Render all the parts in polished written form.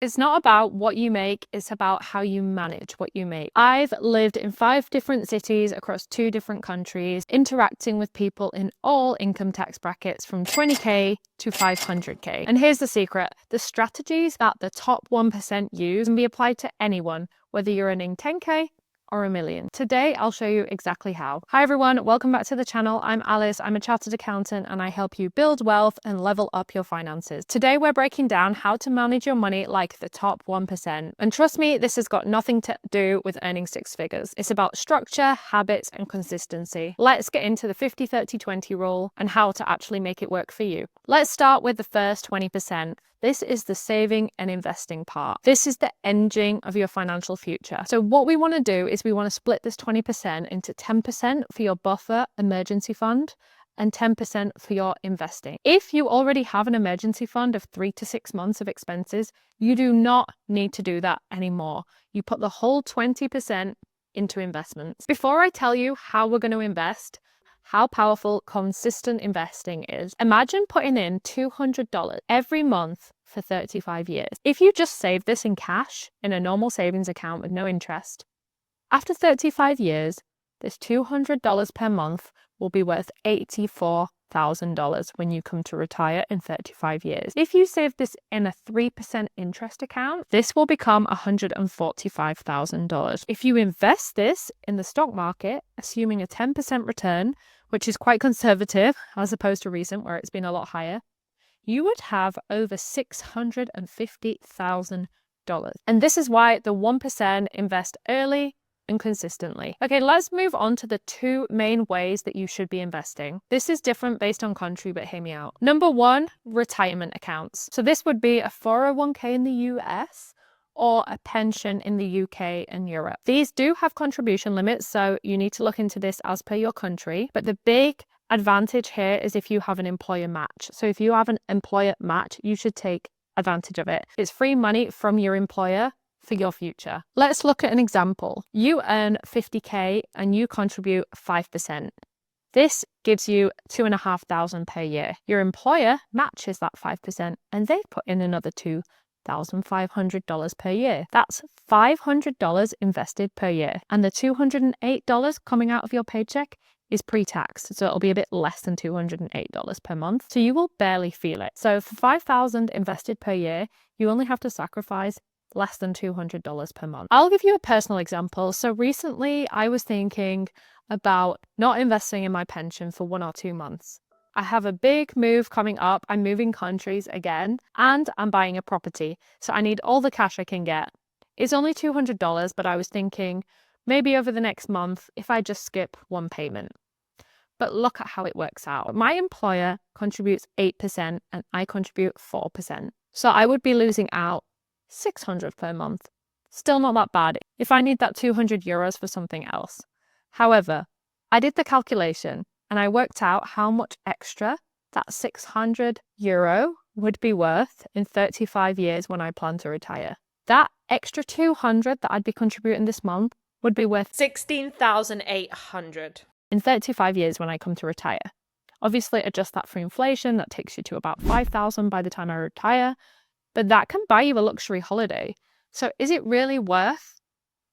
It's not about what you make, it's about how you manage what you make. I've lived in 5 different cities across 2 different countries, interacting with people in all income tax brackets from 20k to 500k. And here's the secret: the strategies that the top 1% use can be applied to anyone, whether you're earning 10k or $1 million. Today, I'll show you exactly how. Hi everyone, welcome back to the channel. I'm Alice, I'm a chartered accountant, and I help you build wealth and level up your finances. Today, we're breaking down how to manage your money like the top 1%. And trust me, this has got nothing to do with earning 6 figures. It's about structure, habits, and consistency. Let's get into the 50-30-20 rule and how to actually make it work for you. Let's start with the first 20%. This is the saving and investing part. This is the engine of your financial future. So what we want to do is we want to split this 20% into 10% for your buffer emergency fund and 10% for your investing. If you already have an emergency fund of 3 to 6 months of expenses, you do not need to do that anymore. You put the whole 20% into investments. Before I tell you how we're going to invest, how powerful consistent investing is, imagine putting in $200 every month for 35 years. If you just save this in cash in a normal savings account with no interest, after 35 years, this $200 per month will be worth $84,000 when you come to retire in 35 years. If you save this in a 3% interest account, this will become $145,000. If you invest this in the stock market, assuming a 10% return, which is quite conservative as opposed to recent where it's been a lot higher, you would have over $650,000. And this is why the 1% invest early and consistently. Okay, let's move on to the 2 main ways that you should be investing. This is different based on country, but hear me out. Number 1, retirement accounts. So this would be a 401k in the US or a pension in the UK and Europe. These do have contribution limits, so you need to look into this as per your country. But the big advantage here is if you have an employer match. So if you have an employer match, you should take advantage of it. It's free money from your employer for your future. Let's look at an example. You earn 50k and you contribute 5%. This gives you $2,500 per year. Your employer matches that 5% and they put in another $2,500 per year. That's $500 invested per year. And the $208 coming out of your paycheck is pre-tax, so it'll be a bit less than $208 per month. So you will barely feel it. So for $5,000 invested per year, you only have to sacrifice less than $200 per month. I'll give you a personal example. So recently I was thinking about not investing in my pension for 1 or 2 months. I have a big move coming up. I'm moving countries again and I'm buying a property. So I need all the cash I can get. It's only $200, but I was thinking maybe over the next month if I just skip 1 payment. But look at how it works out. My employer contributes 8% and I contribute 4%. So I would be losing out $600 per month. Still not that bad if I need that €200 for something else. However, I did the calculation and I worked out how much extra that €600 would be worth in 35 years when I plan to retire. That extra $200 that I'd be contributing this month would be worth $16,800 in 35 years when I come to retire. Obviously, adjust that for inflation, that takes you to about $5,000 by the time I retire. But that can buy you a luxury holiday. So is it really worth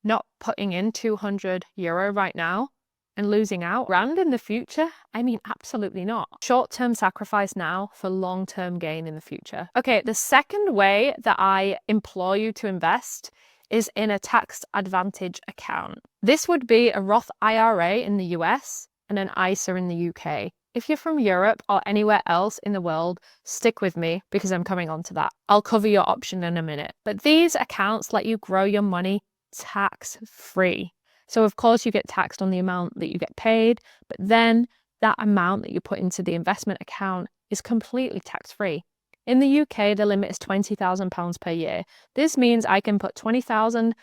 not putting in €200 right now and losing out grand in the future? I mean, absolutely not. Short-term sacrifice now for long-term gain in the future. Okay, the second way that I implore you to invest is in a tax advantage account. This would be a Roth IRA in the US and an ISA in the UK. If you're from Europe or anywhere else in the world, stick with me because I'm coming on to that. I'll cover your option in a minute. But these accounts let you grow your money tax-free. So of course you get taxed on the amount that you get paid, but then that amount that you put into the investment account is completely tax-free. In the UK, the limit is £20,000 per year. This means I can put £20,000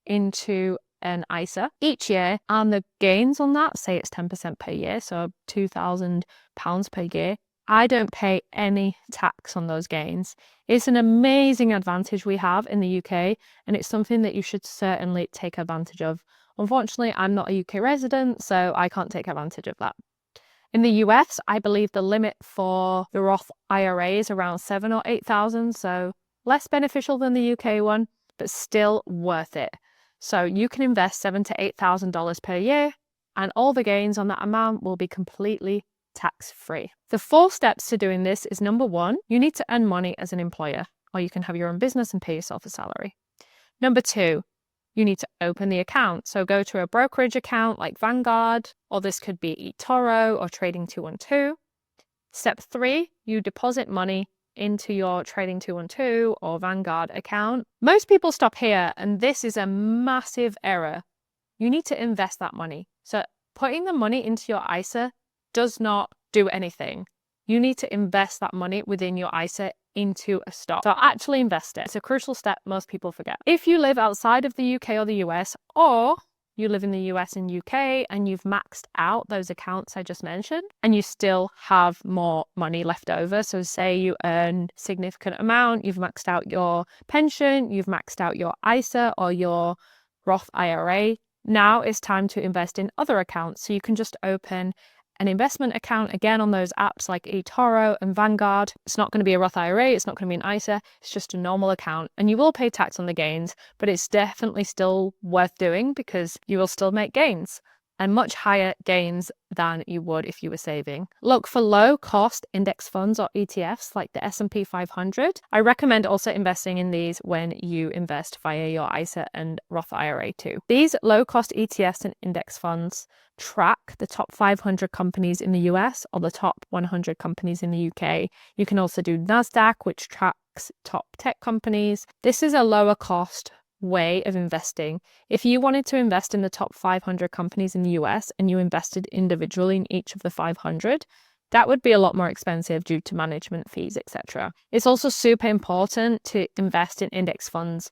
into an ISA each year, and the gains on that, say it's 10% per year, so £2,000 per year, I don't pay any tax on those gains. It's an amazing advantage we have in the UK, and it's something that you should certainly take advantage of. Unfortunately, I'm not a UK resident, so I can't take advantage of that. In the US, I believe the limit for the Roth IRA is around 7,000 or 8,000, so less beneficial than the UK one, but still worth it. So you can invest $7,000 to $8,000 per year, and all the gains on that amount will be completely tax-free. The 4 steps to doing this is, number 1, you need to earn money as an employer, or you can have your own business and pay yourself a salary. Number 2, you need to open the account. So go to a brokerage account like Vanguard, or this could be eToro or Trading 212. Step 3, you deposit money into your Trading 212 or Vanguard account. Most people stop here, and this is a massive error. You need to invest that money. So putting the money into your ISA does not do anything. You need to invest that money within your ISA into a stock. So actually invest it. It's a crucial step most people forget. If you live outside of the UK or the US, or you live in the US and UK and you've maxed out those accounts I just mentioned, and you still have more money left over. So say you earn significant amount, you've maxed out your pension, you've maxed out your ISA or your Roth IRA. Now it's time to invest in other accounts. So you can just open an investment account again on those apps like eToro and Vanguard. It's not going to be a Roth IRA, it's not going to be an ISA, it's just a normal account, and you will pay tax on the gains, but it's definitely still worth doing because you will still make gains, and much higher gains than you would if you were saving. Look for low cost index funds or ETFs like the S&P 500. I recommend also investing in these when you invest via your ISA and Roth IRA too. These low cost ETFs and index funds track the top 500 companies in the US or the top 100 companies in the UK. You can also do NASDAQ, which tracks top tech companies. This is a lower cost way of investing. If you wanted to invest in the top 500 companies in the US and you invested individually in each of the 500, that would be a lot more expensive due to management fees, etc. It's also super important to invest in index funds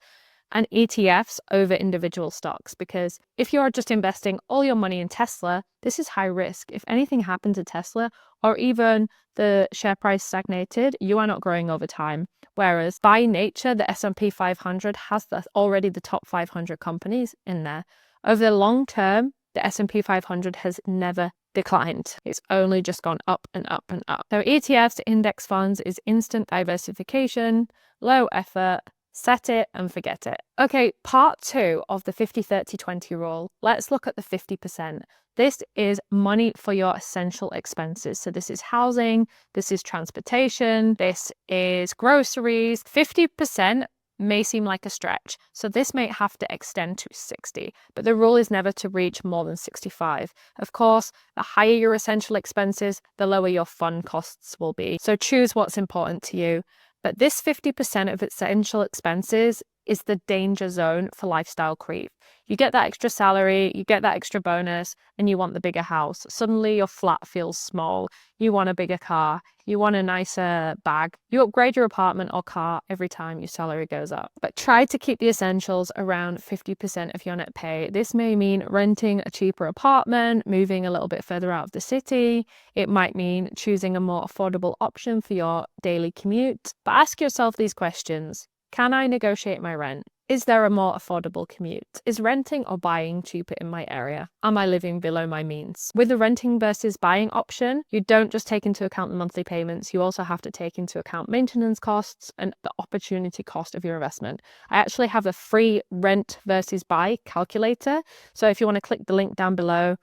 and ETFs over individual stocks, because if you're just investing all your money in Tesla, this is high risk. If anything happened to Tesla, or even the share price stagnated, you are not growing over time. Whereas by nature, the S&P 500 has already the top 500 companies in there. Over the long term, the S&P 500 has never declined. It's only just gone up and up and up. So ETFs, index funds, is instant diversification, low effort, set it and forget it. Okay, part 2 of the 50-30-20 rule. Let's look at the 50%. This is money for your essential expenses. So this is housing, this is transportation, this is groceries. 50% may seem like a stretch, so this may have to extend to 60, but the rule is never to reach more than 65. Of course, the higher your essential expenses, the lower your fund costs will be. So choose what's important to you. But this 50% of essential expenses is the danger zone for lifestyle creep. You get that extra salary, you get that extra bonus, and you want the bigger house. Suddenly your flat feels small. You want a bigger car. You want a nicer bag. You upgrade your apartment or car every time your salary goes up. But try to keep the essentials around 50% of your net pay. This may mean renting a cheaper apartment, moving a little bit further out of the city. It might mean choosing a more affordable option for your daily commute. But ask yourself these questions. Can I negotiate my rent? Is there a more affordable commute? Is renting or buying cheaper in my area? Am I living below my means? With the renting versus buying option, you don't just take into account the monthly payments, you also have to take into account maintenance costs and the opportunity cost of your investment. I actually have a free rent versus buy calculator. So if you want to click the link down below,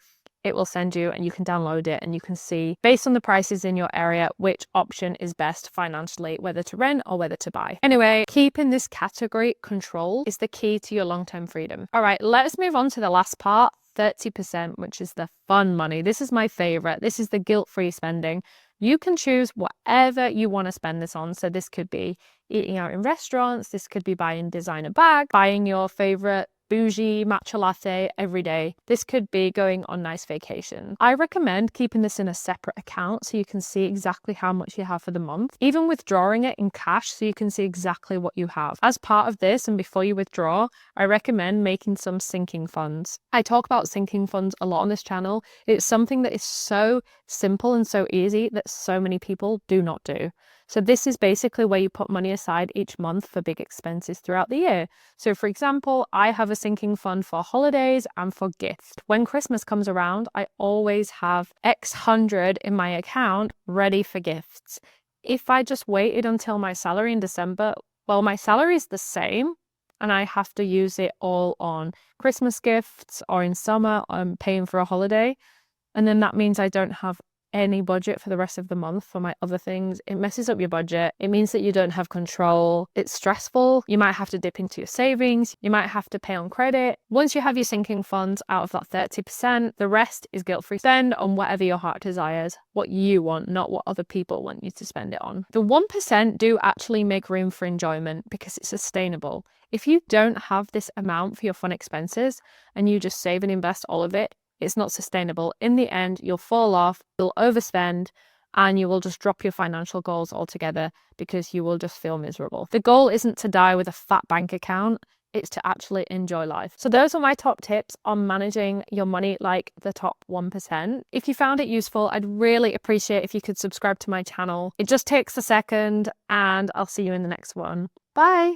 it will send you and you can download it and you can see, based on the prices in your area, which option is best financially, whether to rent or whether to buy. Anyway, keeping this category control is the key to your long-term freedom. All right, let's move on to the last part, 30%, which is the fun money. This is my favorite. This is the guilt-free spending. You can choose whatever you want to spend this on. So this could be eating out in restaurants. This could be buying designer bag, buying your favorite bougie matcha latte every day. This could be going on nice vacation. I recommend keeping this in a separate account so you can see exactly how much you have for the month, even withdrawing it in cash so you can see exactly what you have. As part of this and before you withdraw, I recommend making some sinking funds. I talk about sinking funds a lot on this channel. It's something that is so simple and so easy that so many people do not do. So this is basically where you put money aside each month for big expenses throughout the year. So for example, I have a sinking fund for holidays and for gifts. When Christmas comes around, I always have X hundred in my account ready for gifts. If I just waited until my salary in December, Well, my salary is the same and I have to use it all on Christmas gifts or in summer I'm paying for a holiday. And then that means I don't have any budget for the rest of the month for my other things. It messes up your budget. It means that you don't have control. It's stressful. You might have to dip into your savings. You might have to pay on credit. Once you have your sinking funds out of that 30%, the rest is guilt-free. Spend on whatever your heart desires, what you want, not what other people want you to spend it on. The 1% do actually make room for enjoyment because it's sustainable. If you don't have this amount for your fun expenses and you just save and invest all of it, it's not sustainable. In the end, you'll fall off, you'll overspend, and you will just drop your financial goals altogether because you will just feel miserable. The goal isn't to die with a fat bank account, it's to actually enjoy life. So those are my top tips on managing your money like the top 1%. If you found it useful, I'd really appreciate if you could subscribe to my channel. It just takes a second, and I'll see you in the next one. Bye.